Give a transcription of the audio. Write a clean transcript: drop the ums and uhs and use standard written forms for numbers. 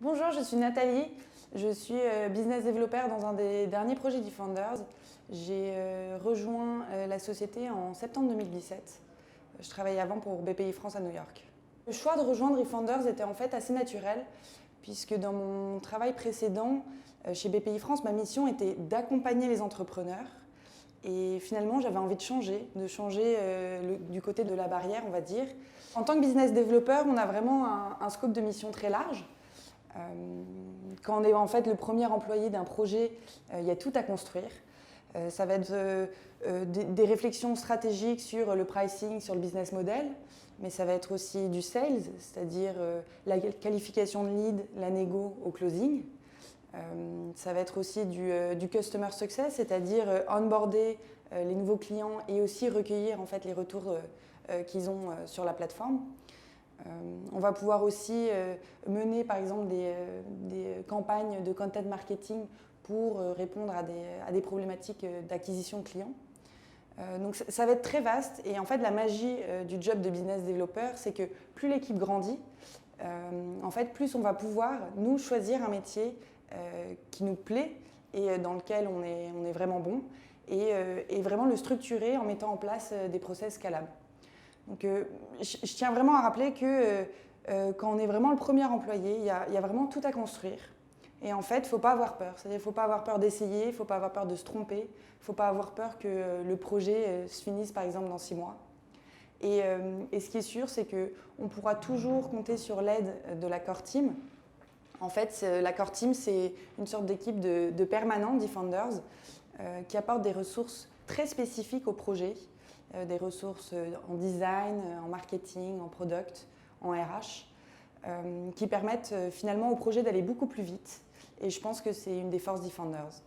Bonjour, je suis Nathalie. Je suis business developer dans un des derniers projets Defenders. J'ai rejoint la société en septembre 2017. Je travaillais avant pour BPI France à New York. Le choix de rejoindre Defenders était en fait assez naturel, puisque dans mon travail précédent chez BPI France, ma mission était d'accompagner les entrepreneurs. Et finalement, j'avais envie de changer du côté de la barrière, on va dire. En tant que business developer, on a vraiment un scope de mission très large. Quand on est en fait le premier employé d'un projet, il y a tout à construire. Ça va être des réflexions stratégiques sur le pricing, sur le business model, mais ça va être aussi du sales, c'est-à-dire la qualification de lead, la négo au closing. Ça va être aussi du customer success, c'est-à-dire onboarder les nouveaux clients et aussi recueillir en fait les retours qu'ils ont sur la plateforme. On va pouvoir aussi mener par exemple des campagnes de content marketing pour répondre à des problématiques d'acquisition de clients. Donc ça va être très vaste et en fait la magie du job de business developer, c'est que plus l'équipe grandit, en fait plus on va pouvoir nous choisir un métier qui nous plaît et dans lequel on est vraiment bon et vraiment le structurer en mettant en place des process scalables. Donc, je tiens vraiment à rappeler que quand on est vraiment le premier employé, il y a vraiment tout à construire. Et en fait, il ne faut pas avoir peur. C'est-à-dire qu'il ne faut pas avoir peur d'essayer, il ne faut pas avoir peur de se tromper, il ne faut pas avoir peur que le projet se finisse par exemple dans 6 mois. Et ce qui est sûr, c'est qu'on pourra toujours compter sur l'aide de la core team. En fait, la core team, c'est une sorte d'équipe de permanents Defenders qui apporte des ressources très spécifiques au projet. Des ressources en design, en marketing, en product, en RH, qui permettent finalement au projet d'aller beaucoup plus vite. Et je pense que c'est une des forces Defenders.